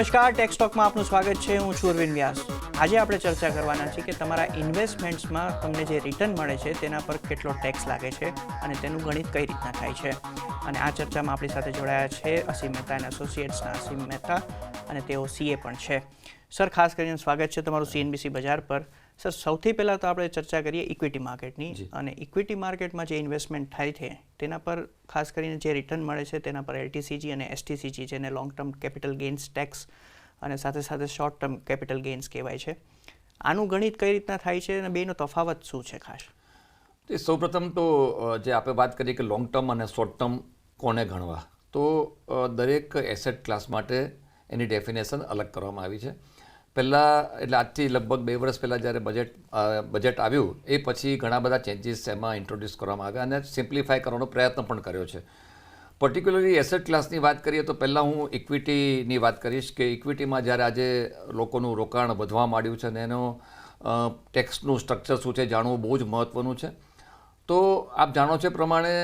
નમસ્કાર, ટેક્સ ટોકમાં આપનું સ્વાગત છે. હું છું અરવિંદ વ્યાસ. આજે આપણે ચર્ચા કરવાના છીએ કે તમારા ઇન્વેસ્ટમેન્ટ્સમાં તમને જે રિટર્ન મળે છે તેના પર કેટલો ટેક્સ લાગે છે અને તેનું ગણિત કઈ રીતના થાય છે. અને આ ચર્ચામાં આપણી સાથે જોડાયા છે અસીમ મહેતા એન્ડ એસોસિએટ્સના અસીમ મહેતા, અને તેઓ સીએ પણ છે. સર, ખાસ કરીને સ્વાગત છે તમારું CNBC બજાર પર. સર, સૌથી પહેલાં તો આપણે ચર્ચા કરીએ ઇક્વિટી માર્કેટની. અને ઇક્વિટી માર્કેટમાં જે ઇન્વેસ્ટમેન્ટ થાય છે તેના પર ખાસ કરીને જે રિટર્ન મળે છે તેના પર LTCG અને STCG, જેને long term capital gains tax અને સાથે સાથે શોર્ટ ટર્મ કેપિટલ ગેઇન્સ કહેવાય છે. આનું ગણિત કઈ રીતના થાય છે અને બેનો તફાવત શું છે ખાસ? સૌપ્રથમ તો જે આપણે વાત કરીએ કે લોંગ ટર્મ અને શોર્ટ ટર્મ કોને ગણવા, તો દરેક એસેટ ક્લાસ માટે એની ડેફિનેશન અલગ કરવામાં આવી છે. પહેલાં એટલે આજથી લગભગ 2 વર્ષ પહેલાં જ્યારે બજેટ આવ્યું એ પછી ઘણા બધા ચેન્જીસ એમાં ઇન્ટ્રોડ્યુસ કરવામાં આવ્યા અને સિમ્પ્લિફાય કરવાનો પ્રયત્ન પણ કર્યો છે. પર્ટિક્યુલરલી એસેટ ક્લાસની વાત કરીએ તો પહેલાં હું ઇક્વિટીની વાત કરીશ કે ઇક્વિટીમાં જ્યારે આજે લોકોનું રોકાણ વધવા માંડ્યું છે અને એનો ટેક્સનું સ્ટ્રક્ચર શું છે જાણવું બહુ જ મહત્ત્વનું છે. તો આપ જાણો છો પ્રમાણે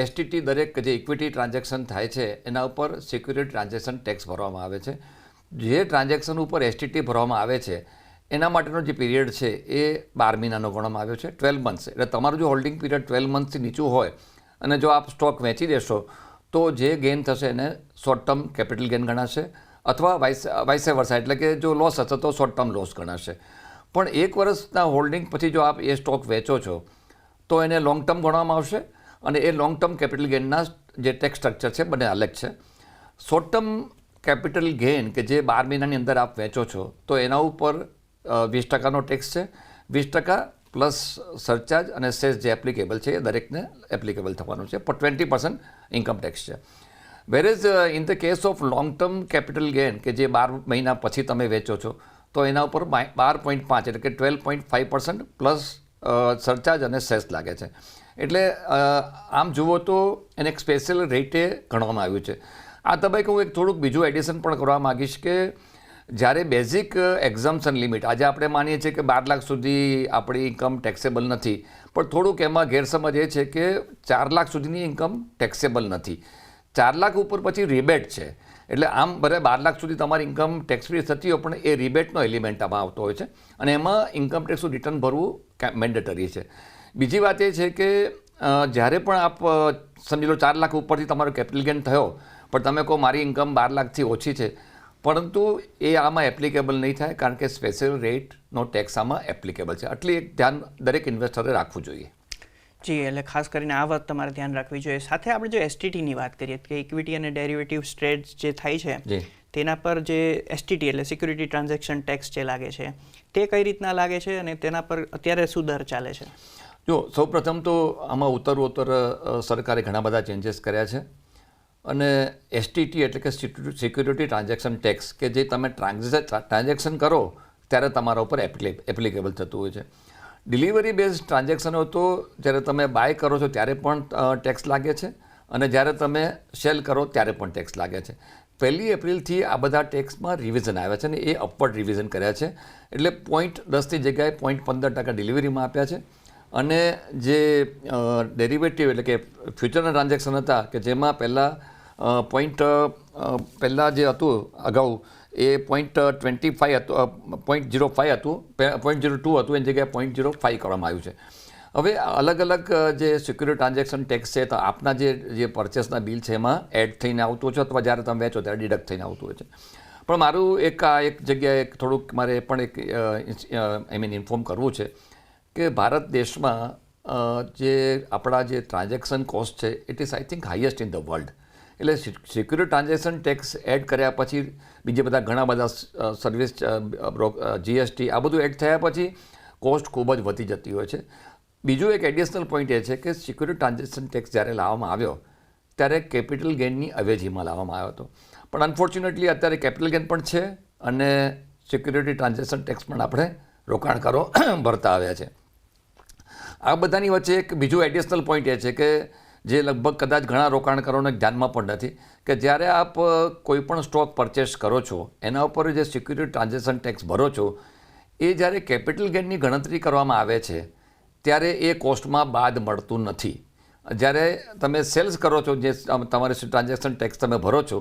STT દરેક જે ઇક્વિટી ટ્રાન્ઝેક્શન થાય છે એના ઉપર સિક્યુરિટી ટ્રાન્ઝેક્શન ટેક્સ ભરવામાં આવે છે. જે ટ્રાન્ઝેક્શન ઉપર STT ભરવામાં આવે છે એના માટેનો જે પીરિયડ છે એ 12 મહિનાનો ગણવામાં આવ્યો છે, 12 મંથ્સ. એટલે તમારું જો હોલ્ડિંગ પીરિયડ 12 મંથથી નીચું હોય અને જો આપ સ્ટોક વેચી દેશો તો જે ગેઇન થશે એને શોર્ટ ટર્મ કેપિટલ ગેઇન ગણાશે, અથવા વાઇસ વર્સા, એટલે કે જો લોસ હશે તો શોર્ટ ટર્મ લોસ ગણાશે. પણ 1 વર્ષના હોલ્ડિંગ પછી જો આપ એ સ્ટોક વેચો છો તો એને લોંગ ટર્મ ગણવામાં આવશે અને એ લોંગ ટર્મ કેપિટલ ગેઇનના જે ટેક્સ સ્ટ્રક્ચર છે બંને અલગ છે. શોર્ટ ટર્મ કેપિટલ ગેઇન કે જે 12 મહિનાની અંદર આપ વેચો છો તો એના ઉપર 20% ટેક્સ છે. 20% પ્લસ સરચાર્જ અને સેસ જે એપ્લિકેબલ છે એ દરેકને એપ્લિકેબલ થવાનું છે, પણ 20% ઇન્કમ ટેક્સ છે. Whereas in the case of long term capital gain કે જે 12 મહિના પછી તમે વેચો છો તો એના ઉપર 12.5 એટલે કે 12.5% પ્લસ સરચાર્જ અને સેસ લાગે છે. એટલે આમ જુઓ તો એને એક સ્પેશિયલ રેટે ગણવામાં આવ્યું છે. આ તબક્કે હું એક થોડુંક બીજું એડિશન પણ કરવા માગીશ કે જ્યારે બેઝિક એક્ઝમ્પશન લિમિટ આજે આપણે માનીએ છીએ કે 12 લાખ સુધી આપણી ઇન્કમ ટેક્સેબલ નથી, પણ થોડુંક એમાં ગેરસમજ એ છે કે 4 લાખ સુધીની ઇન્કમ ટેક્સેબલ નથી. 4 લાખ ઉપર પછી રિબેટ છે. એટલે આમ ભલે 12 લાખ સુધી તમારી ઇન્કમ ટેક્સ ફ્રી થતી હોય પણ એ રિબેટનો એલિમેન્ટ આમાં આવતો હોય છે અને એમાં ઇન્કમ ટેક્સનું રિટર્ન ભરવું મેન્ડેટરી છે. બીજી વાત એ છે કે જ્યારે પણ આપ સમજી લો 4 લાખ ઉપરથી તમારો કેપિટલ ગેઇન થયો પણ તમે કહો મારી ઇન્કમ 12 લાખથી ઓછી છે, પરંતુ એ આમાં એપ્લિકેબલ નહીં થાય કારણ કે સ્પેશિયલ રેટનો ટેક્સ આમાં એપ્લિકેબલ છે. આટલી એક ધ્યાન દરેક ઇન્વેસ્ટરે રાખવું જોઈએ. જી, એટલે ખાસ કરીને આ વાત તમારે ધ્યાન રાખવી જોઈએ. સાથે આપણે જો STTની વાત કરીએ કે ઇક્વિટી અને ડેરિવેટિવ ટ્રેડ્સ જે થાય છે તેના પર જે STT એટલે સિક્યુરિટી ટ્રાન્ઝેક્શન ટેક્સ જે લાગે છે તે કઈ રીતના લાગે છે અને તેના પર અત્યારે શું દર ચાલે છે? જો સૌપ્રથમ તો આમાં ઉત્તરોત્તર સરકારે ઘણા બધા ચેન્જીસ કર્યા છે અને STT એટલે કે સિક્યુરિટી ટ્રાન્ઝેક્શન ટેક્સ કે જે તમે ટ્રાન્ઝેક્શન કરો ત્યારે તમારા ઉપર એપ્લિકેબલ થતું હોય છે. ડિલિવરી બેઝ ટ્રાન્ઝેક્શનો તો જ્યારે તમે બાય કરો છો ત્યારે પણ ટેક્સ લાગે છે અને જ્યારે તમે સેલ કરો ત્યારે પણ ટેક્સ લાગે છે. 1 એપ્રિલથી આ બધા ટેક્સમાં રિવિઝન આવ્યા છે અને એ અપવર્ડ રિવિઝન કર્યા છે. એટલે 0.10ની જગ્યાએ 0.15% ડિલિવરીમાં આપ્યા છે. અને જે ડેરિવેટિવ એટલે કે ફ્યુચરના ટ્રાન્ઝેક્શન હતા કે જેમાં પહેલાં પહેલાં જે હતું અગાઉ એ 0.25 હતું, 0.05 હતું, 0.02 હતું, એની જગ્યાએ 0.05 કરવામાં આવ્યું છે. હવે અલગ અલગ જે સિક્યુરિટી ટ્રાન્ઝેક્શન ટેક્સ છે તો આપના જે પરચેસના બિલ છે એમાં એડ થઈને આવતું હોય છે અથવા જ્યારે તમે વેચો ત્યારે ડિડક્ટ થઈને આવતું હોય છે. પણ મારું એક જગ્યાએ થોડુંક મારે પણ એક ઇન્ફોર્મ કરવું છે કે ભારત દેશમાં જે આપણા જે ટ્રાન્ઝેક્શન કોસ્ટ છે it is I think highest in the world. એટલે સિક્યુરિટી ટ્રાન્ઝેક્શન ટેક્સ એડ કર્યા પછી બીજા બધા ઘણા બધા સર્વિસ GST આ બધું એડ થયા પછી કોસ્ટ ખૂબ જ વધી જતી હોય છે. બીજું એક એડિશનલ પોઈન્ટ એ છે કે સિક્યુરિટી ટ્રાન્ઝેક્શન ટેક્સ જ્યારે લાવવામાં આવ્યો ત્યારે કેપિટલ ગેઇનની અવેજીમાં લાવવામાં આવ્યો હતો, પણ અનફોર્ચ્યુનેટલી અત્યારે કેપિટલ ગેઇન પણ છે અને સિક્યુરિટી ટ્રાન્ઝેક્શન ટેક્સ પણ આપણે રોકાણકારો ભરતા આવ્યા છે. આ બધાની વચ્ચે એક બીજું એડિશનલ પોઈન્ટ એ છે કે જે લગભગ કદાચ ઘણા રોકાણકારોને ધ્યાનમાં પણ નથી કે જ્યારે આપ કોઈ પણ સ્ટોક પરચેસ કરો છો એના ઉપર જે સિક્યુરિટી ટ્રાન્ઝેક્શન ટેક્સ ભરો છો એ જ્યારે કેપિટલ ગેઇનની ગણતરી કરવામાં આવે છે ત્યારે એ કોસ્ટમાં બાદ મળતું નથી. જ્યારે તમે સેલ્સ કરો છો જે તમારે ટ્રાન્ઝેક્શન ટેક્સ તમે ભરો છો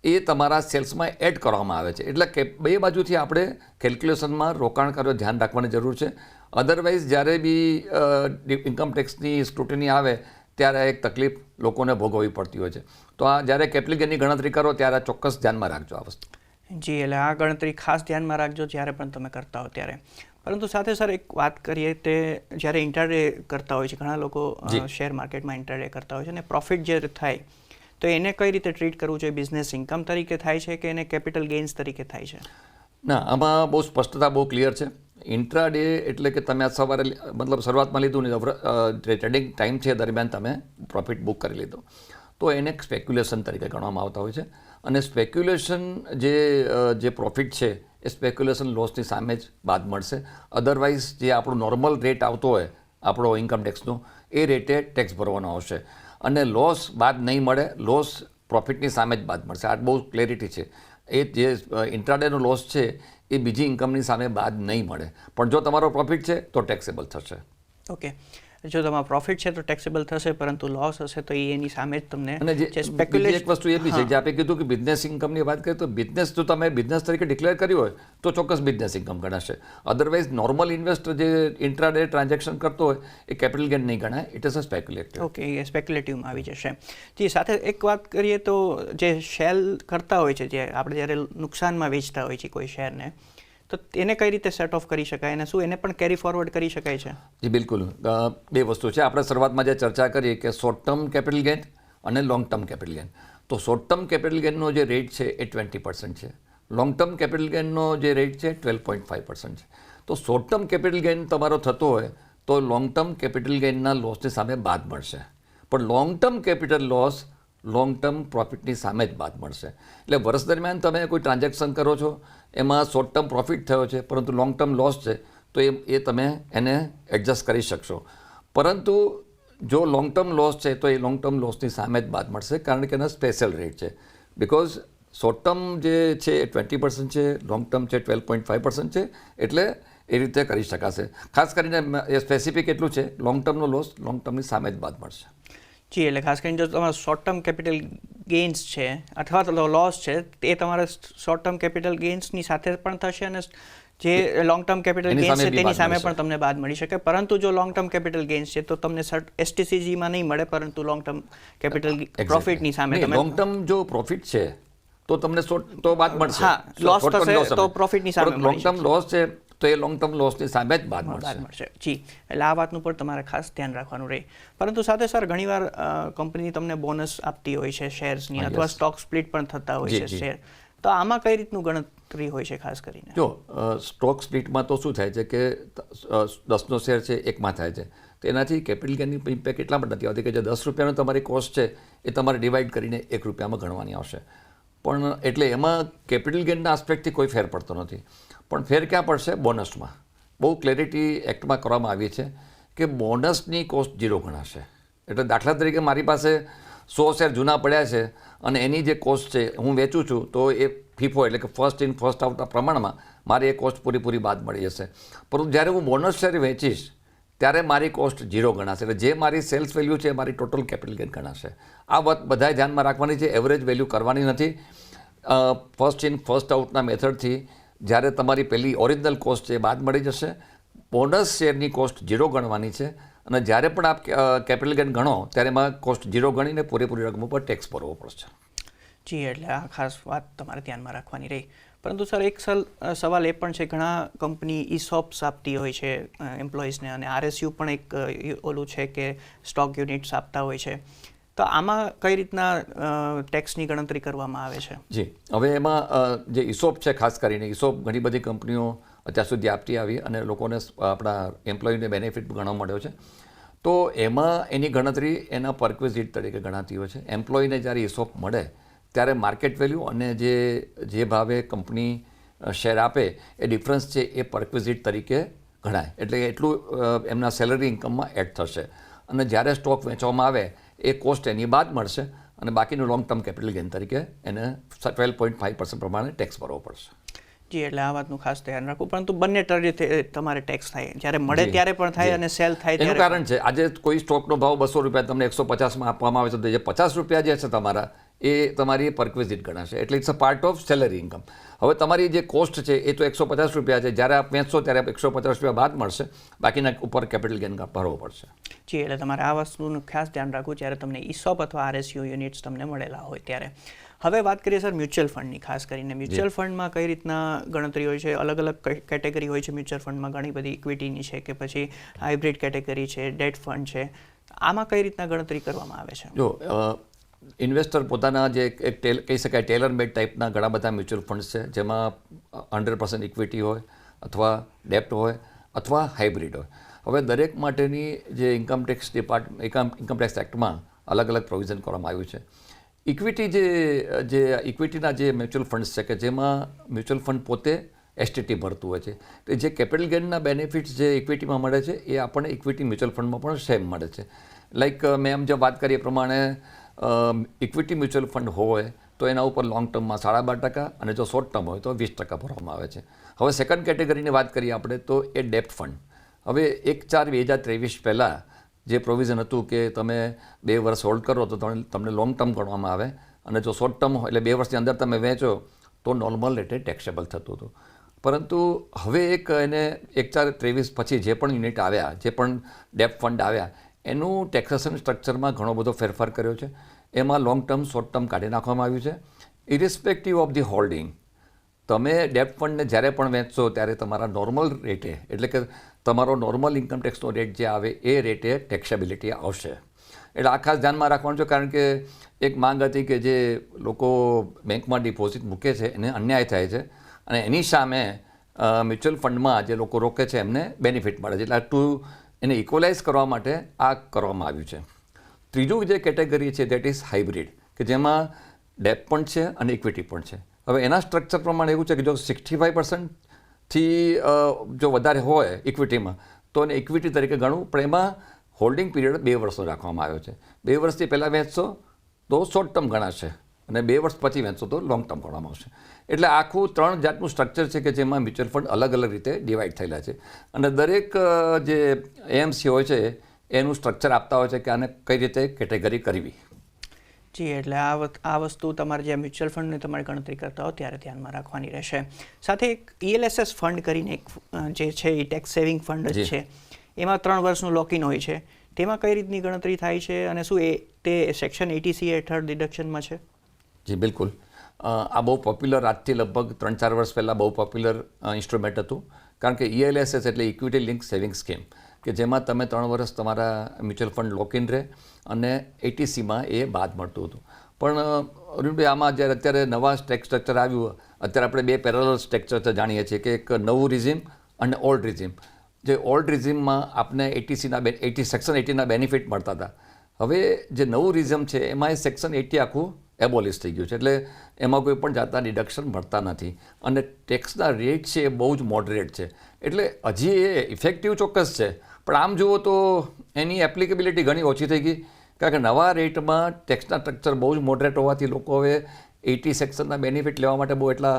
એ તમારા સેલ્સમાં એડ કરવામાં આવે છે. એટલે કે બે બાજુથી આપણે કેલ્ક્યુલેશનમાં રોકાણકારો ધ્યાન રાખવાની જરૂર છે. અધરવાઇઝ જ્યારે બી ઇન્કમ ટેક્સની સ્ક્રુટિની આવે ત્યારે એક તકલીફ લોકોને ભોગવવી પડતી હોય છે. તો આ જ્યારે કેપિટલ ગેઇનની ગણતરી કરો ત્યારે ચોક્કસ ધ્યાનમાં રાખજો આ વસ્તુ. જી, એટલે આ ગણતરી ખાસ ધ્યાનમાં રાખજો જ્યારે પણ તમે કરતા હો ત્યારે. પરંતુ સાથે સર એક વાત કરીએ તે જ્યારે ઇન્ટરડે કરતા હોય છે, ઘણા લોકો શેર માર્કેટમાં ઇન્ટરડે કરતા હોય છે અને પ્રોફિટ જે થાય તો એને કઈ રીતે ટ્રીટ કરવું જોઈએ? બિઝનેસ ઇન્કમ તરીકે થાય છે કે એને કેપિટલ ગેઇન્સ તરીકે થાય છે? ના, આમાં બહુ સ્પષ્ટતા બહુ ક્લિયર છે. ઇન્ટ્રાડે એટલે કે તમે આ સવારે મતલબ શરૂઆતમાં લીધું ને ટ્રેડિંગ ટાઈમ છે દરમિયાન તમે પ્રોફિટ બુક કરી લીધો તો એને એક સ્પેક્યુલેશન તરીકે ગણવામાં આવતા હોય છે. અને સ્પેક્યુલેશન જે પ્રોફિટ છે એ સ્પેક્યુલેશન લોસની સામે જ બાદ મળશે. અધરવાઇઝ જે આપણું નોર્મલ રેટ આવતો હોય આપણો ઇન્કમ ટેક્સનો એ રેટે ટેક્સ ભરવાનો આવશે અને લોસ બાદ નહીં મળે. લોસ પ્રોફિટની સામે જ બાદ મળશે. આ બહુ ક્લેરિટી છે. એ જે ઇન્ટ્રાડેનો લોસ છે એ બીજી ઇન્કમની સામે બાદ નહીં મળે. પણ જો તમારો પ્રોફિટ છે તો ટેક્સેબલ થશે. ઓકે, જો તમારો પ્રોફિટ છે તો ટેક્સેબલ થશે, પરંતુ લોસ હશે તો એની સામે જ તમને અને જે એક વસ્તુ એ બી છે જે આપણે કીધું કે બિઝનેસ ઇન્કમની વાત કરીએ તો બિઝનેસ જો તમે બિઝનેસ તરીકે ડિક્લેર કર્યું હોય તો ચોક્કસ બિઝનેસ ઇન્કમ ગણાશે. અધરવાઇઝ નોર્મલ ઇન્વેસ્ટર જે ઇન્ટ્રાડે ટ્રાન્ઝેક્શન કરતો હોય એ કેપિટલ ગેઇન નહીં ગણાય. It is a speculative. Okay, એ સ્પેક્યુલેટિવમાં આવી જશે. જી, સાથે એક વાત કરીએ તો જે સેલ કરતા હોય છે, જે આપણે જ્યારે નુકસાનમાં વેચતા હોય છે કોઈ શેરને, તો એને કઈ રીતે સેટ ઓફ કરી શકાય અને શું એને પણ કેરી ફોરવર્ડ કરી શકાય છે? જી બિલકુલ. બે વસ્તુ છે. આપણે શરૂઆતમાં જે ચર્ચા કરી કે શોર્ટ ટર્મ કેપિટલ ગેઇન અને લોંગ ટર્મ કેપિટલ ગેઇન. તો શોર્ટ ટર્મ કેપિટલ ગેઇનનો જે રેટ છે એ 20% છે. લોંગ ટર્મ કેપિટલ ગેઇનનો જે રેટ છે 12.5% છે. તો શોર્ટ ટર્મ કેપિટલ ગેઇન તમારો થતો હોય તો લોંગ ટર્મ કેપિટલ ગેઇનના લોસની સામે બાદ મળશે. પણ long term capital loss long term પ્રોફિટની સામે જ બાદ મળશે. એટલે વર્ષ દરમિયાન તમે કોઈ ટ્રાન્ઝેક્શન કરો છો એમાં શોર્ટ ટર્મ પ્રોફિટ થયો છે પરંતુ લોંગ ટર્મ લોસ છે તો એ તમે એને એડજસ્ટ કરી શકશો. પરંતુ જો લોંગ ટર્મ લોસ છે તો એ લોંગ ટર્મ લોસની સામે જ બાદ મળશે કારણ કે એનો સ્પેશિયલ રેટ છે. બિકોઝ શોર્ટ ટર્મ જે છે એ 20% છે, લોંગ ટર્મ છે 12.5% છે. એટલે એ રીતે કરી શકાશે. ખાસ કરીને એ સ્પેસિફિક એટલું છે લોંગ ટર્મનો લોસ લોંગ ટર્મની સામે જ બાદ મળશે. જી, એટલે ખાસ કરીને જો તમારા શોર્ટ ટર્મ કેપિટલ ગેઇન્સ છે અથવા તો લોસ છે એ તમારા શોર્ટ ટર્મ કેપિટલ ગેઇન્સની સાથે પણ થશે અને જે લોંગ ટર્મ કેપિટલ ગેઇન્સ છે તેની સામે પણ તમને બાદ મળી શકે. પરંતુ જો લોંગ ટર્મ કેપિટલ ગેઇન્સ છે તો તમને એસટીસીજીમાં નહીં મળે, પરંતુ લોંગ ટર્મ કેપિટલ પ્રોફિટની સામે તમે લોંગ ટર્મ જો પ્રોફિટ છે તો તમને તો બાદ મળશે. હા, લોસ થશે તો પ્રોફિટની સામે લોંગ ટર્મ લોસ છે તો એ લોંગ ટર્મ લોસની સામે જ બાદ મળશે. જી, એટલે આ વાતનું પણ તમારે ખાસ ધ્યાન રાખવાનું રહે. પરંતુ સાથે સર ઘણીવાર કંપની તમને બોનસ આપતી હોય છે શેર્સની અથવા સ્ટોક સ્પ્લિટ પણ થતા હોય છે શેર, તો આમાં કઈ રીતનું ગણતરી હોય છે ખાસ કરીને? જો સ્ટોક સ્પ્લિટમાં તો શું થાય છે કે 10નો શેર છે એકમાં થાય છે તો એનાથી કેપિટલ ગેઇનની ઇમ્પેક્ટ એટલા માટે નથી આવતી કે જે 10 રૂપિયાનો તમારી કોસ્ટ છે એ તમારે ડિવાઈડ કરીને 1 રૂપિયામાં ગણવાની આવશે. પણ એટલે એમાં કેપિટલ ગેઇનના આસ્પેક્ટથી કોઈ ફેર પડતો નથી. પણ ફેર ક્યાં પડશે? બોનસમાં. બહુ ક્લેરિટી એક્ટમાં કરવામાં આવી છે કે બોનસની કોસ્ટ 0 ગણાશે. એટલે દાખલા તરીકે મારી પાસે 100 શેર જૂના પડ્યા છે અને એની જે કોસ્ટ છે હું વેચું છું તો એ ફીફો એટલે કે ફર્સ્ટ ઇન ફર્સ્ટ આઉટ પ્રમાણમાં મારે એ કોસ્ટ પૂરી બાદ મળી જશે. પરંતુ જ્યારે હું બોનસ શેર વેચીશ ત્યારે મારી કોસ્ટ 0 ગણાશે. એટલે જે મારી સેલ્સ વેલ્યુ છે એ મારી ટોટલ કેપિટલ ગેઇન ગણાશે. આ વાત બધાએ ધ્યાનમાં રાખવાની છે. એવરેજ વેલ્યુ કરવાની નથી. ફર્સ્ટ ઇન ફર્સ્ટ આઉટના મેથડથી જ્યારે તમારી પહેલી ઓરિજિનલ કોસ્ટ છે એ બાદ મળી જશે. બોનસ શેરની કોસ્ટ 0 ગણવાની છે અને જ્યારે પણ આપ કેપિટલ ગેઇન ગણો ત્યારે એમાં કોસ્ટ 0 ગણીને પૂરેપૂરી રકમ ઉપર ટેક્સ ભરવો પડશે. જી, એટલે આ ખાસ વાત તમારે ધ્યાનમાં રાખવાની રહી. પરંતુ સર એક સવાલ એ પણ છે, ઘણા કંપની ઇસોપ્સ આપતી હોય છે એમ્પ્લોઈઝને અને RSU પણ એક ઓલું છે કે સ્ટોક યુનિટ્સ આપતા હોય છે, તો આમાં કઈ રીતના ટેક્સની ગણતરી કરવામાં આવે છે? જી, હવે એમાં જે ઇસોપ છે ખાસ કરીને ઇસોપ ઘણી બધી કંપનીઓ અત્યાર સુધી આપતી આવી અને લોકોને આપણા એમ્પ્લોયીને બેનિફિટ ઘણો મળ્યો છે. તો એમાં એની ગણતરી એના પરક્વિઝિટ તરીકે ગણાતી હોય છે. એમ્પ્લોયીને જ્યારે ઇસોપ મળે ત્યારે માર્કેટ વેલ્યુ અને જે ભાવે કંપની શેર આપે એ ડિફરન્સ છે એ પરક્વિઝિટ તરીકે ગણાય. એટલે એટલું એમના સેલરી ઇન્કમમાં એડ થશે અને જ્યારે સ્ટોક વેચવામાં આવે એ કોસ્ટ એની બાદ મળશે અને બાકીનું લોંગ ટર્મ કેપિટલ ગેઇન તરીકે એને 12.5% પ્રમાણે ટેક્સ ભરવો પડશે. જી, એટલે આ વાતનું ખાસ ધ્યાન રાખવું. પરંતુ બંને તરફથી તમારે ટેક્સ થાય, જ્યારે મળે ત્યારે પણ થાય અને સેલ થાય ત્યારે. એનું કારણ છે આજે કોઈ સ્ટોકનો ભાવ 200 રૂપિયા તમને 150માં આપવામાં આવે છે તો જે 50 રૂપિયા જે છે તમારા એ તમારી પરક્વિઝિટ ગણાશે, એટલે it's a part of salary income. હવે તમારી જે કોસ્ટ છે એ તો ₹150 છે, જ્યારે આપ વેચશો ત્યારે ₹150 બાદ મળશે, બાકીના ઉપર કેપિટલ ગેઇન ભરવો પડશે. જી, એટલે તમારે આ વસ્તુનું ખાસ ધ્યાન રાખવું જ્યારે તમને ESOP અથવા RSU યુનિટ્સ તમને મળેલા હોય ત્યારે. હવે વાત કરીએ સર મ્યુચ્યુઅલ ફંડની. ખાસ કરીને મ્યુચ્યુઅલ ફંડમાં કઈ રીતના ગણતરી હોય છે? અલગ અલગ કેટેગરી હોય છે મ્યુચ્યુઅલ ફંડમાં, ઘણી બધી ઇક્વિટીની છે કે પછી હાઇબ્રિડ કેટેગરી છે, ડેટ ફંડ છે. આમાં કઈ રીતના ગણતરી કરવામાં આવે છે? જો ઇન્વેસ્ટર પોતાના જે એક કહી શકાય ટેલર મેડ ટાઈપના ઘણા બધા મ્યુચ્યુઅલ ફંડ્સ છે, જેમાં 100% ઇક્વિટી હોય અથવા ડેપ્ટ હોય અથવા હાઇબ્રિડ હોય. હવે દરેક માટેની જે ઇન્કમટેક્સ એક્ટમાં અલગ અલગ પ્રોવિઝન કરવામાં આવ્યું છે. ઇક્વિટીના જે મ્યુચ્યુઅલ ફંડ્સ છે કે જેમાં મ્યુચ્યુઅલ ફંડ પોતે STT ભરતું હોય છે, તો જે કેપિટલ ગેઇનના બેનિફિટ્સ જે ઇક્વિટીમાં મળે છે એ આપણને ઇક્વિટી મ્યુચ્યુઅલ ફંડમાં પણ સેમ મળે છે. લાઈક મેં એમ જે વાત કરી એ પ્રમાણે ઇક્વિટી મ્યુચ્યુઅલ ફંડ હોય તો એના ઉપર લોંગ ટર્મમાં 12.5% અને જો શોર્ટ ટર્મ હોય તો 20% ભરવામાં આવે છે. હવે સેકન્ડ કેટેગરીની વાત કરીએ આપણે તો એ ડેપ્ટ ફંડ. હવે 1/4/2023 પહેલાં જે પ્રોવિઝન હતું કે તમે 2 વર્ષ હોલ્ડ કરો તો તમને લોંગ ટર્મ ગણવામાં આવે, અને જો શોર્ટ ટર્મ એટલે 2 વર્ષની અંદર તમે વેચો તો નોર્મલ રેટે ટેક્સેબલ થતું હતું. પરંતુ હવે એને 1/4/23 પછી જે પણ યુનિટ આવ્યા, જે પણ ડેપ્ટ ફંડ આવ્યા, એનું ટેક્સેશન સ્ટ્રક્ચરમાં ઘણો બધો ફેરફાર કર્યો છે. એમાં લોંગ ટર્મ શોર્ટ ટર્મ કાઢી નાખવામાં આવ્યું છે. ઇરિસ્પેક્ટિવ ઓફ ધી હોલ્ડિંગ, તમે ડેપ્ટ ફંડને જ્યારે પણ વેચશો ત્યારે તમારા નોર્મલ રેટે, એટલે કે તમારો નોર્મલ ઇન્કમ ટેક્સનો રેટ જે આવે એ રેટે ટેક્સેબિલિટી આવશે. એટલે આ ખાસ ધ્યાનમાં રાખવાનું છે, કારણ કે એક માંગ હતી કે જે લોકો બેંકમાં ડિપોઝિટ મૂકે છે એને અન્યાય થાય છે, અને એની સામે મ્યુચ્યુઅલ ફંડમાં જે લોકો રોકે છે એમને બેનિફિટ મળે છે. એટલે એને ઇક્વલાઇઝ કરવા માટે આ કરવામાં આવ્યું છે. ત્રીજું જે કેટેગરી છે દેટ ઇઝ હાઇબ્રિડ, કે જેમાં ડેપ્ટ પણ છે અને ઇક્વિટી પણ છે. હવે એના સ્ટ્રક્ચર પ્રમાણે એવું છે કે જો 65%થી જો વધારે હોય ઇક્વિટીમાં તો એને ઇક્વિટી તરીકે ગણવું, પણ એમાં હોલ્ડિંગ પીરિયડ 2 વર્ષનો રાખવામાં આવ્યો છે. 2 વર્ષથી પહેલાં વેચશો તો શોર્ટ ટર્મ ગણાશે, અને 2 વર્ષ પછી વેચશો તો લોંગ ટર્મ ગણવામાં આવશે. એટલે આખું 3 જાતનું સ્ટ્રક્ચર છે કે જેમાં મ્યુચ્યુઅલ ફંડ અલગ અલગ રીતે ડિવાઈડ થયેલા છે, અને દરેક જે AMC હોય છે એનું સ્ટ્રક્ચર આપતા હોય છે કે આને કઈ રીતે કેટેગરી કરવી. જી, એટલે આ વસ્તુ તમારે જે મ્યુચ્યુઅલ ફંડની તમારે ગણતરી કરતા હો ત્યારે ધ્યાનમાં રાખવાની રહેશે. સાથે એક ELSS ફંડ કરીને એક જે છે એ ટેક્સ સેવિંગ ફંડ જ છે, એમાં 3 વર્ષનું લોકિન હોય છે. તેમાં કઈ રીતની ગણતરી થાય છે અને શું તે સેક્શન 80C હેઠળ ડિડક્શનમાં છે? જી બિલકુલ. આ બહુ પોપ્યુલર, આજથી લગભગ 3-4 વર્ષ પહેલાં બહુ પોપ્યુલર ઇન્સ્ટ્રુમેન્ટ હતું, કારણ કે ELSS એટલે ઇક્વિટી લિંક સેવિંગ સ્કીમ, કે જેમાં તમે 3 વર્ષ તમારા મ્યુચ્યુઅલ ફંડ લોકિન રહે અને 80Cમાં એ બાદ મળતું હતું. પણ અરુણભાઈ, આમાં જ્યારે અત્યારે નવા ટેક્સ સ્ટ્રક્ચર આવ્યું, અત્યારે આપણે 2 પેરેલલ સ્ટ્રક્ચર જાણીએ છીએ કે એક નવું રિઝીમ અને ઓલ્ડ રિઝીમ. જે ઓલ્ડ રિઝીમમાં આપને સેક્શન 80ના બેનિફિટ મળતા હતા. હવે જે નવું રિઝીમ છે એમાં એ સેક્શન 80 આખું એબોલિશ થઈ ગયું છે, એટલે એમાં કોઈ પણ જાતના ડિડક્શન મળતા નથી, અને ટેક્સના રેટ છે એ બહુ જ મોડરેટ છે. એટલે હજી એ ઇફેક્ટિવ ચોક્કસ છે, પણ આમ જુઓ તો એની એપ્લિકેબિલિટી ઘણી ઓછી થઈ ગઈ, કારણ કે નવા રેટમાં ટેક્સના સ્ટ્રક્ચર બહુ જ મોડરેટ હોવાથી લોકો હવે 80 સેક્શનના બેનિફિટ લેવા માટે બહુ એટલા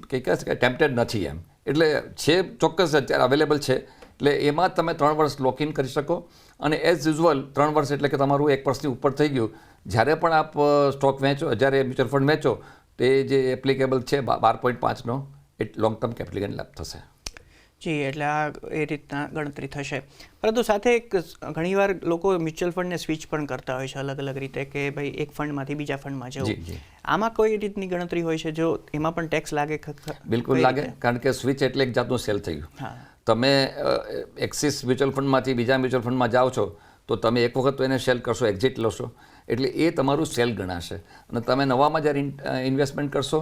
કહી શકાય ટેમ્પટેડ નથી એમ. એટલે છે ચોક્કસ અત્યારે અવેલેબલ છે, એટલે એમાં તમે 3 વર્ષ લોકિન કરી શકો, અને એઝ યુઝ્યુઅલ 3 વર્ષ એટલે કે તમારું 1 વર્ષની ઉપર થઈ ગયું, જ્યારે પણ આપ સ્ટોક વેચો, જ્યારે મ્યુચ્યુઅલ ફંડ વેચો, તે જે એપ્લિકેબલ છે 12.5નો એ લોંગ ટર્મ કેપિટલ ગેઇન લાભ થશે. જી, એટલે આ એ રીતના ગણતરી થશે. પરંતુ સાથે ઘણીવાર લોકો મ્યુચ્યુઅલ ફંડને સ્વિચ પણ કરતા હોય છે અલગ અલગ રીતે, કે ભાઈ એક ફંડમાંથી બીજા ફંડમાં જવું. આમાં કોઈ રીતની ગણતરી હોય છે? જો એમાં પણ ટેક્સ લાગે? બિલકુલ લાગે, કારણ કે સ્વિચ એટલે એક જાતનું સેલ થઈ ગયું. તમે એક્સિસ મ્યુચ્યુઅલ ફંડમાંથી બીજા મ્યુચ્યુઅલ ફંડમાં જાઓ છો તો તમે એક વખત તો એને સેલ કરશો, એક્ઝિટ લેશો, એટલે એ તમારું સેલ ગણાશે. અને તમે નવામાં જ્યારે ઇન્વેસ્ટમેન્ટ કરશો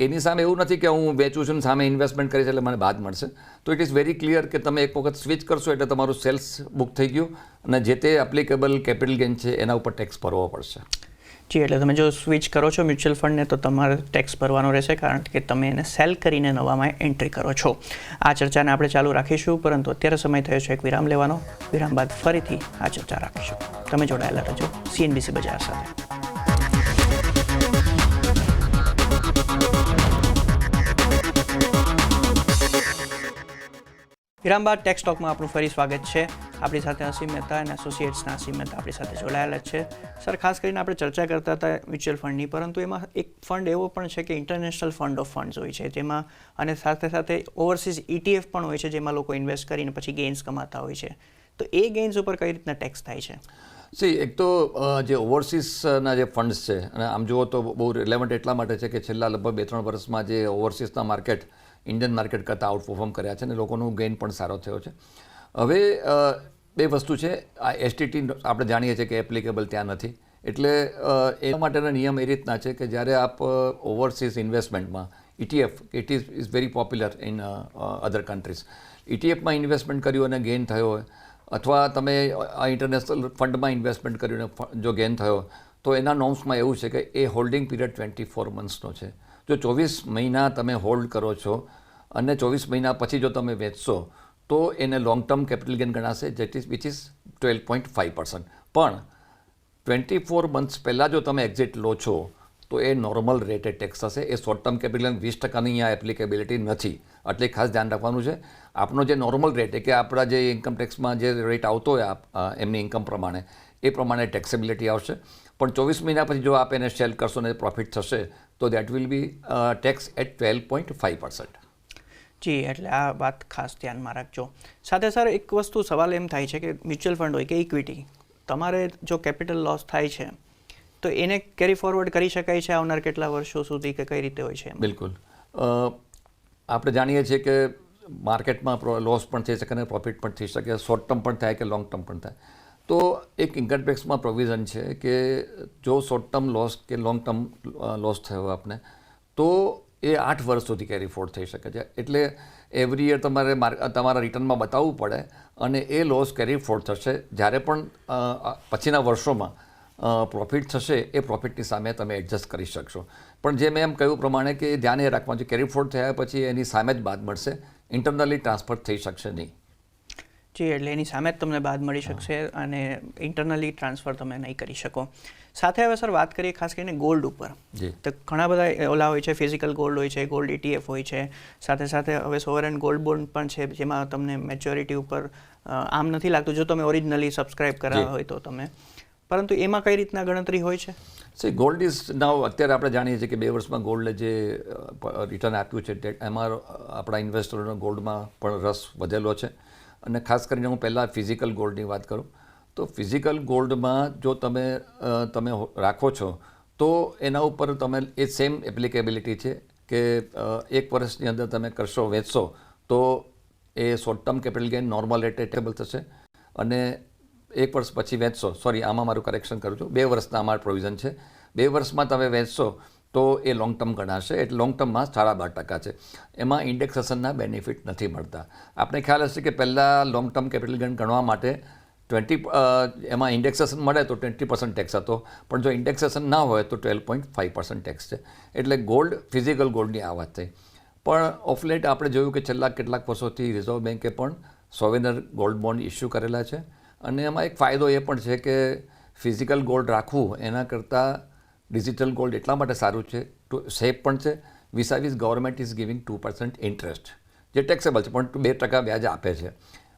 એની સામે એવું નથી કે હું વેચું છું સામે ઇન્વેસ્ટમેન્ટ કરીશ એટલે મને બાદ મળશે. તો ઇટ ઇઝ વેરી ક્લિયર કે તમે એક વખત સ્વિચ કરશો એટલે તમારું સેલ્સ બુક થઈ ગયું, અને જે તે એપ્લિકેબલ કેપિટલ ગેઇન છે એના ઉપર ટેક્સ ભરવો પડશે. જી, એટલે તમે જો સ્વિચ કરો છો મ્યુચ્યુઅલ ફંડને તો તમારે ટેક્સ ભરવાનો રહેશે, કારણ કે તમે એને સેલ કરીને નવામાં એન્ટ્રી કરો છો. આ ચર્ચાને આપણે ચાલુ રાખીશું, પરંતુ અત્યારે સમય થયો છે એક વિરામ લેવાનો. વિરામ બાદ ફરીથી આ ચર્ચા રાખીશું. તમે જોડાયેલા રહેજો CNBC બજાર સાથે. વિરામ બાદ ટેક્સ ટોકમાં આપનું ફરી સ્વાગત છે. આપણી સાથે અસીમ મહેતા અને એસોસિએટ્સના અસીમ મહેતા આપણી સાથે જોડાયેલા જ છે. સર, ખાસ કરીને આપણે ચર્ચા કરતા હતા મ્યુચ્યુઅલ ફંડની, પરંતુ એમાં એક ફંડ એવો પણ છે કે ઇન્ટરનેશનલ ફંડ ઓફ ફંડ્સ હોય છે જેમાં, અને સાથે સાથે ઓવરસીઝ ETF પણ હોય છે જેમાં લોકો ઇન્વેસ્ટ કરીને પછી ગેઇન્સ કમાતા હોય છે. તો એ ગેઇન્સ ઉપર કઈ રીતના ટેક્સ થાય છે? એક તો જે ઓવરસીઝના જે ફંડ્સ છે, અને આમ જુઓ તો બહુ રિલેવન્ટ એટલા માટે છે કે છેલ્લા લગભગ 2-3 વર્ષમાં જે ઓવરસીઝના માર્કેટ ઇન્ડિયન માર્કેટ કરતાં આઉટ પરફોર્મ કર્યા છે અને લોકોનું ગેઇન પણ સારો થયો છે. હવે બે વસ્તુ છે, આ STT આપણે જાણીએ છીએ કે એપ્લિકેબલ ત્યાં નથી, એટલે એના માટેના નિયમ એ રીતના છે કે જ્યારે આપ ઓવરસીઝ ઇન્વેસ્ટમેન્ટમાં ETF, it is very popular in other countries, ETFમાં ઇન્વેસ્ટમેન્ટ કર્યું અને ગેઇન થયો હોય, અથવા તમે આ ઇન્ટરનેશનલ ફંડમાં ઇન્વેસ્ટમેન્ટ કર્યું અને જો ગેઇન થયો, તો એના નોર્મ્સમાં એવું છે કે એ હોલ્ડિંગ પીરિયડ 24 મંથ્સનો છે. જો 24 મહિના તમે હોલ્ડ કરો છો અને 24 મહિના પછી જો તમે વેચશો તો એને લોંગ ટર્મ કેપિટલ ગેઇન ગણાશે, વિચ ઇઝ 12.5%. પણ 24 મંથ્સ પહેલાં જો તમે એક્ઝિટ લો છો તો એ નોર્મલ રેટે ટેક્સ થશે. એ શોર્ટ ટર્મ કેપિટલ ગેઇન 20%ની અહીંયા એપ્લિકેબિલિટી નથી, એટલે ખાસ ધ્યાન રાખવાનું છે. આપનો જે નોર્મલ રેટ કે આપણા જે ઇન્કમ ટેક્સમાં જે રેટ આવતો હોય એમની ઇન્કમ પ્રમાણે, એ પ્રમાણે ટેક્સેબિલિટી આવશે. પણ 24 મહિના પછી જો આપ એને સેલ કરશો ને પ્રોફિટ થશે તો that will be tax at 12.5%. જી, એટલે આ વાત ખાસ ધ્યાનમાં રાખજો. સાથે સર, એક વસ્તુ સવાલ એમ થાય છે કે મ્યુચ્યુઅલ ફંડ હોય કે ઇક્વિટી, તમારે જો કેપિટલ લોસ થાય છે તો એને કેરી ફોરવર્ડ કરી શકાય છે આવનાર કેટલા વર્ષો સુધી, કે કઈ રીતે હોય છે? બિલકુલ. આપણે જાણીએ છીએ કે માર્કેટમાં લોસ પણ થઈ શકે અને પ્રોફિટ પણ થઈ શકે, શોર્ટ ટર્મ પણ થાય કે લોંગ ટર્મ પણ થાય. તો એક ઇન્કમ ટેક્સમાં પ્રોવિઝન છે કે જો શોર્ટ ટર્મ લોસ કે લોંગ ટર્મ લોસ થયો આપને, તો એ 8 વર્ષ સુધી કેરી ફોર્વર્ડ થઈ શકે છે. એટલે એવરી યર તમારે તમારા રિટર્નમાં બતાવવું પડે અને એ લોસ કેરી ફોર્વર્ડ થશે. જ્યારે પણ પછીના વર્ષોમાં પ્રોફિટ થશે એ પ્રોફિટની સામે તમે એડજસ્ટ કરી શકશો. પણ જે મેં એમ કહ્યું પ્રમાણે કે એ ધ્યાન એ રાખવાનું છે, કેરી ફોર્વર્ડ થયા પછી એની સામે જ બાદ મળશે, ઇન્ટરનલી ટ્રાન્સફર થઈ શકશે નહીં. જી, એટલે એની સામે જ તમને બાદ મળી શકશે અને ઇન્ટરનલી ટ્રાન્સફર તમે નહીં કરી શકો. સાથે હવે સર વાત કરીએ ખાસ કરીને ગોલ્ડ ઉપર. તો ઘણા બધા ઓલા હોય છે, ફિઝિકલ ગોલ્ડ હોય છે, ગોલ્ડ ETF હોય છે, સાથે સાથે હવે સોવરેન ગોલ્ડ બોન્ડ પણ છે જેમાં તમને મેચ્યોરિટી ઉપર આમ નથી લાગતું જો તમે ઓરિજિનલી સબસ્ક્રાઇબ કરાવ્યા હોય તો તમે, પરંતુ એમાં કઈ રીતના ગણતરી હોય છે? ગોલ્ડ ઇઝ નાવ, અત્યારે આપણે જાણીએ છીએ કે 2 વર્ષમાં ગોલ્ડે જે રિટર્ન આપ્યું છે એમાં આપણા ઇન્વેસ્ટરોનો ગોલ્ડમાં પણ રસ વધેલો છે. અને ખાસ કરીને હું પહેલાં ફિઝિકલ ગોલ્ડની વાત કરું તો ફિઝિકલ ગોલ્ડમાં જો તમે રાખો છો તો એના ઉપર તમે એ સેમ એપ્લિકેબિલિટી છે કે 1 વર્ષની અંદર તમે કરશો, વેચશો તો એ short term capital gain normal રેટે ટેબલ થશે, અને 1 વર્ષ પછી વેચશો, આમાં મારું કરેક્શન કરું છું, 2 વર્ષના અમારું પ્રોવિઝન છે, 2 વર્ષમાં તમે વેચશો તો એ લોંગ ટર્મ ગણાશે. એટલે લોંગ ટર્મમાં 12.5% છે. એમાં ઇન્ડેક્સેશનના બેનિફિટ નથી મળતા. આપણે ખ્યાલ હશે કે પહેલાં લોંગ ટર્મ કેપિટલ ગેઇન ગણવા માટે એમાં ઇન્ડેક્સેશન મળે તો 20% ટેક્સ હતો, પણ જો ઇન્ડેક્સેશન ના હોય તો 12.5% ટેક્સ છે. એટલે ગોલ્ડ, ફિઝિકલ ગોલ્ડની આ વાત થઈ. પણ ઓફ લેટ આપણે જોયું કે છેલ્લા કેટલાક વર્ષોથી રિઝર્વ બેન્કે પણ સોવેનર ગોલ્ડ બોન્ડ ઇસ્યુ કરેલા છે, અને એમાં એક ફાયદો એ પણ છે કે ફિઝિકલ ગોલ્ડ રાખવું એના કરતાં ડિજિટલ ગોલ્ડ એટલા માટે સારું છે, સેફ પણ છે, વિસાવીસ ગવર્મેન્ટ ઇઝ ગિવિંગ 2% ઇન્ટરેસ્ટ, જે ટેક્સેબલ છે પણ 2% વ્યાજ આપે છે.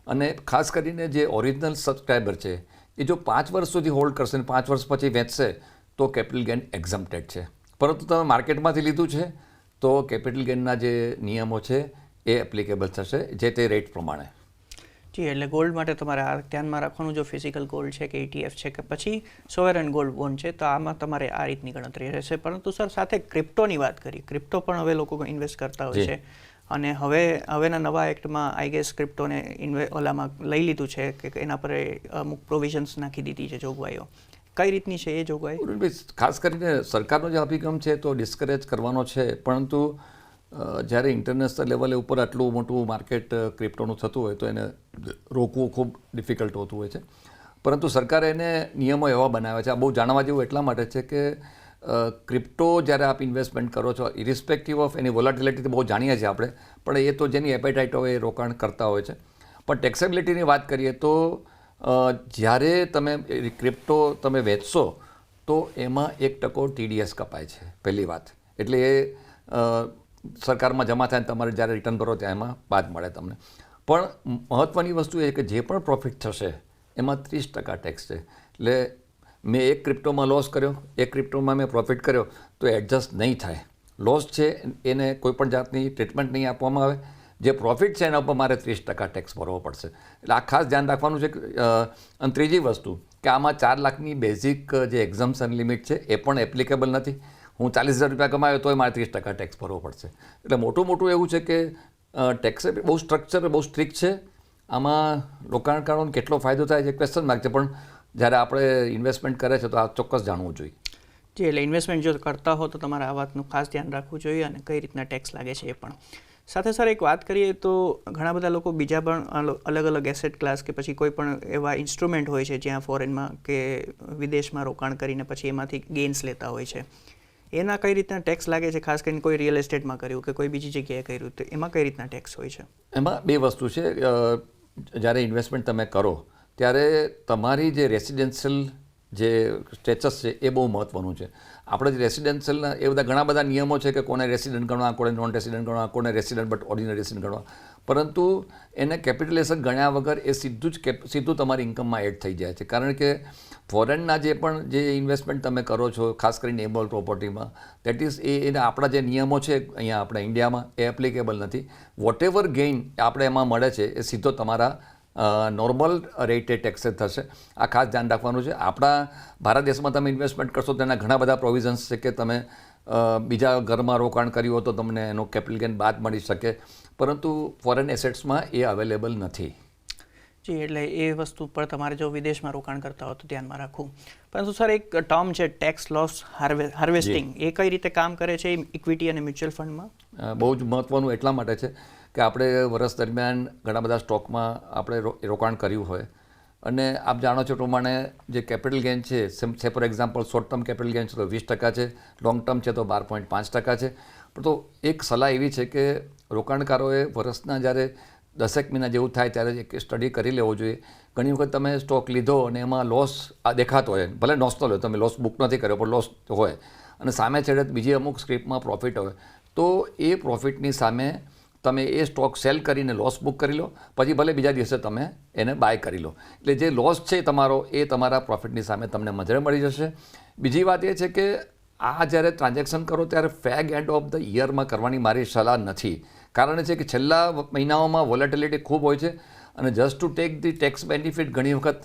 અને ખાસ કરીને જે ઓરિજિનલ સબસ્ક્રાઈબર છે એ જો 5 વર્ષ સુધી હોલ્ડ કરશે અને 5 વર્ષ પછી વેચશે તો કેપિટલ ગેઇન એક્ઝમ્પ્ટેડ છે. પરંતુ તમે માર્કેટમાંથી લીધું છે તો કેપિટલ ગેઇનના જે નિયમો છે એ એપ્લિકેબલ થશે જે તે રેટ પ્રમાણે. જી, એટલે ગોલ્ડ માટે તમારે આ ધ્યાનમાં રાખવાનું, જો ફિઝિકલ ગોલ્ડ છે કે ETF છે કે પછી સોવરેન ગોલ્ડ બોન્ડ છે તો આમાં તમારે આ રીતની ગણતરી રહેશે. પરંતુ સર, સાથે ક્રિપ્ટોની વાત કરી, ક્રિપ્ટો પણ હવે લોકો ઇન્વેસ્ટ કરતા હોય છે, અને હવેના નવા એક્ટમાં આઈ ગેસ ક્રિપ્ટોને ઓલામાં લઈ લીધું છે કે એના પર અમુક પ્રોવિઝન્સ નાખી દીધી છે, જોગવાઈઓ. કઈ રીતની છે એ જોગવાઈ? ખાસ કરીને સરકારનો જે અભિગમ છે તો ડિસ્કરેજ કરવાનો છે, પરંતુ જ્યારે ઇન્ટરનેશનલ લેવલે ઉપર આટલું મોટું માર્કેટ ક્રિપ્ટોનું થતું હોય તો એને રોકવું ખૂબ ડિફિકલ્ટ હોતું હોય છે. પરંતુ સરકારે એને નિયમો એવા બનાવ્યા છે, આ બહુ જાણવા જેવું એટલા માટે છે કે ક્રિપ્ટો જ્યારે આપ ઇન્વેસ્ટમેન્ટ કરો છો, ઇરિસ્પેક્ટિવ ઓફ એની વોલાટિલિટી તો બહુ જાણીએ છીએ આપણે, પણ એ તો જેની એપેટાઇટ હોય એ રોકાણ કરતા હોય છે. પણ ટેક્સેબિલિટીની વાત કરીએ તો જ્યારે તમે ક્રિપ્ટો તમે વેચશો તો એમાં 1% TDS કપાય છે, પહેલી વાત. એટલે એ સરકારમાં જમા થાય તમારે જ્યારે રિટર્ન ભરો ત્યાં એમાં બાદ મળે તમને. પણ મહત્ત્વની વસ્તુ એ કે જે પણ પ્રોફિટ થશે એમાં 30% ટેક્સ છે. એટલે મેં એક ક્રિપ્ટોમાં લોસ કર્યો, એક ક્રિપ્ટોમાં મેં પ્રોફિટ કર્યો તો એડજસ્ટ નહીં થાય. લોસ છે એને કોઈપણ જાતની ટ્રીટમેન્ટ નહીં આપવામાં આવે. જે પ્રોફિટ છે એના ઉપર મારે 30% ટેક્સ ભરવો પડશે. એટલે આ ખાસ ધ્યાન રાખવાનું છે. અને ત્રીજી વસ્તુ કે આમાં 4 લાખની બેઝિક જે એક્ઝમ્પશન લિમિટ છે એ પણ એપ્લિકેબલ નથી. હું 40,000 રૂપિયા કમાયો તોય મારે 30% ટેક્સ ભરવો પડશે. એટલે મોટું એવું છે કે ટેક્સ બહુ સ્ટ્રક્ચર બહુ સ્ટ્રિક્ટ છે. આમાં રોકાણકારોને કેટલો ફાયદો થાય છે ક્વેશ્ચન માર્ક છે, પણ જ્યારે આપણે ઇન્વેસ્ટમેન્ટ કરે છે તો આ ચોક્કસ જાણવું જોઈએ. જી, એટલે ઇન્વેસ્ટમેન્ટ જો કરતા હો તો તમારે આ વાતનું ખાસ ધ્યાન રાખવું જોઈએ અને કઈ રીતના ટેક્સ લાગે છે એ પણ. સાથે સર એક વાત કરીએ તો ઘણા બધા લોકો બીજા પણ અલગ એસેટ ક્લાસ કે પછી કોઈ પણ એવા ઇન્સ્ટ્રુમેન્ટ હોય છે જ્યાં ફોરેનમાં કે વિદેશમાં રોકાણ કરીને પછી એમાંથી ગેઇન્સ લેતા હોય છે. એના કઈ રીતના ટેક્સ લાગે છે? ખાસ કરીને કોઈ રિયલ એસ્ટેટમાં કર્યું કે કોઈ બીજી જગ્યાએ કર્યું તો એમાં કઈ રીતના ટેક્સ હોય છે? એમાં બે વસ્તુ છે. જ્યારે ઇન્વેસ્ટમેન્ટ તમે કરો ત્યારે તમારી જે રેસિડેન્શિયલ જે સ્ટેટસ છે એ બહુ મહત્ત્વનું છે. આપણે જે રેસિડેન્શિયલના એ બધા ઘણા બધા નિયમો છે કે કોને રેસિડન્ટ ગણવા, કોને નોન રેસિડન્ટ ગણવા, કોને રેસિડન્ટ બટ ઓર્ડિનરી રેસિડન્ટ ગણવા, પરંતુ એને કેપિટલાઇઝેશન ગણ્યા વગર એ સીધું તમારી ઇન્કમમાં એડ થઈ જાય છે. કારણ કે ફોરેનના જે પણ જે ઇન્વેસ્ટમેન્ટ તમે કરો છો, ખાસ કરીને એબલ પ્રોપર્ટીમાં, દેટ ઇઝ એના આપણા જે નિયમો છે અહીંયા આપણા ઇન્ડિયામાં એ એપ્લિકેબલ નથી. વોટ એવર ગેઇન આપણે એમાં મળે છે એ સીધો તમારા નોર્મલ રેટે ટેક્સ થશે. આ ખાસ ધ્યાન રાખવાનું છે. આપણા ભારત દેશમાં તમે ઇન્વેસ્ટમેન્ટ કરશો તો એના ઘણા બધા પ્રોવિઝન્સ છે કે તમે બીજા ઘરમાં રોકાણ કર્યું હોય તો તમને એનો કેપિટલ ગેઇન બાદ મળી શકે, પરંતુ ફોરેન એસેટ્સમાં એ અવેલેબલ નથી. જી, એટલે એ વસ્તુ પર તમારે જો વિદેશમાં રોકાણ કરતા હો તો ધ્યાનમાં રાખવું. પરંતુ સર એક ટર્મ છે ટેક્સ લોસ હાર્વેસ્ટિંગ, એ કઈ રીતે કામ કરે છે ઇક્વિટી અને મ્યુચ્યુઅલ ફંડમાં? બહુ જ મહત્ત્વનું એટલા માટે છે કે આપણે વર્ષ દરમિયાન ઘણા બધા સ્ટોકમાં આપણે રોકાણ કર્યું હોય અને આપ જાણો છો પ્રમાણે જે કેપિટલ ગેઇન છે, સે for example short term capital gain છે તો 20% છે, લોંગ ટર્મ છે તો 12.5% છે. પણ તો એક સલાહ એવી છે કે રોકાણકારોએ વર્ષના જ્યારે 10 મહિના જેવું થાય ત્યારે એક સ્ટડી કરી લેવો જોઈએ. ઘણી વખત તમે સ્ટોક લીધો અને એમાં લોસ દેખાતો હોય, ભલે નોસ્ટલ હોય, તમે લોસ બુક નથી કર્યો પણ લોસ હોય, અને સામે છેડે બીજી અમુક સ્ક્રિપ્ટમાં પ્રોફિટ હોય, તો એ પ્રોફિટની સામે તમે એ સ્ટોક સેલ કરીને લોસ બુક કરી લો, પછી ભલે બીજા દિવસે તમે એને બાય કરી લો. એટલે જે લોસ છે તમારો એ તમારા પ્રોફિટની સામે તમને મજરે મળી જશે. બીજી વાત એ છે કે આ જ્યારે ટ્રાન્ઝેક્શન કરો ત્યારે ફેગ એન્ડ ઓફ ધ યરમાં કરવાની મારી સલાહ નથી. કારણ છે કે છેલ્લા મહિનાઓમાં વોલેટિલિટી ખૂબ હોય છે અને just to take the tax benefit ઘણી વખત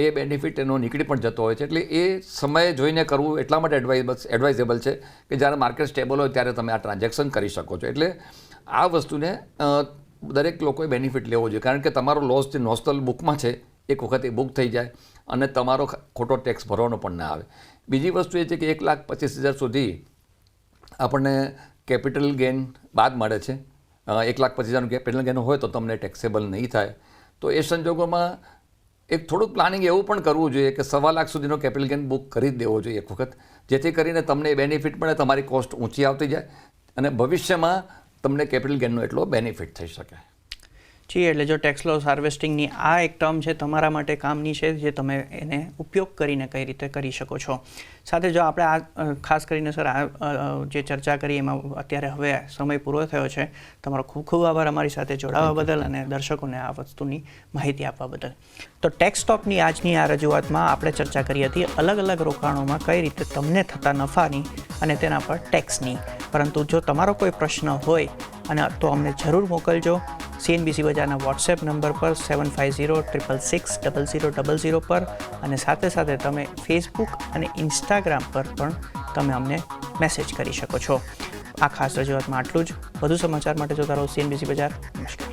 એ બેનિફિટ એનો નીકળી પણ જતો હોય છે. એટલે એ સમયે જોઈને કરવું એટલા માટે એડવાઇઝેબલ છે કે જ્યારે માર્કેટ સ્ટેબલ હોય ત્યારે તમે આ ટ્રાન્ઝેક્શન કરી શકો છો. એટલે આ વસ્તુને દરેક લોકોએ બેનિફિટ લેવો જોઈએ, કારણ કે તમારો લોસ જે નોસ્ટલ બુકમાં છે એક વખત એ બુક થઈ જાય અને તમારો ખોટો ટેક્સ ભરવાનો પણ ના આવે. બીજી વસ્તુ એ છે કે 1,25,000 સુધી આપણને કેપિટલ ગેઇન બાદ મળે છે. 1,25,000 કેપિટલ ગેઇન હોય તો તમને ટેક્સેબલ નહીં થાય. તો એ સંજોગોમાં એક થોડુંક પ્લાનિંગ એવું પણ કરવું જોઈએ કે 1.25 લાખ સુધીનો કેપિટલ ગેઇન બુક કરી જ દેવો જોઈએ એક વખત, જેથી કરીને તમને બેનિફિટ મળે, તમારી કોસ્ટ ઊંચી આવતી જાય અને ભવિષ્યમાં તમને કેપિટલ ગેઇનનો એટલો બેનિફિટ થઈ શકે. જી, એટલે જો ટેક્સ લોસ હાર્વેસ્ટિંગની આ એક ટર્મ છે તમારા માટે કામની છે, જે તમે એને ઉપયોગ કરીને કઈ રીતે કરી શકો છો. સાથે જો આપણે આ ખાસ કરીને સર આ જે ચર્ચા કરી એમાં અત્યારે હવે સમય પૂરો થયો છે. તમારો ખૂબ ખૂબ આભાર અમારી સાથે જોડાવા બદલ અને દર્શકોને આ વસ્તુની માહિતી આપવા બદલ. તો ટેક્સ સ્ટોકની આજની આ રજૂઆતમાં આપણે ચર્ચા કરી હતી અલગ અલગ રોકાણોમાં કઈ રીતે તમને થતા નફાની અને તેના પર ટેક્સની. પરંતુ જો તમારો કોઈ પ્રશ્ન હોય અને તો અમને જરૂર મોકલજો CNBC બજારના વોટ્સએપ નંબર પર 7506660000 પર, અને સાથે સાથે તમે ફેસબુક અને ઇન્સ્ટાગ્રામ પર પણ તમે અમને મેસેજ કરી શકો છો. આ ખાસ રજૂઆતમાં આટલું જ. વધુ સમાચાર માટે જોતા રહો CNBC બજાર. નમસ્કાર.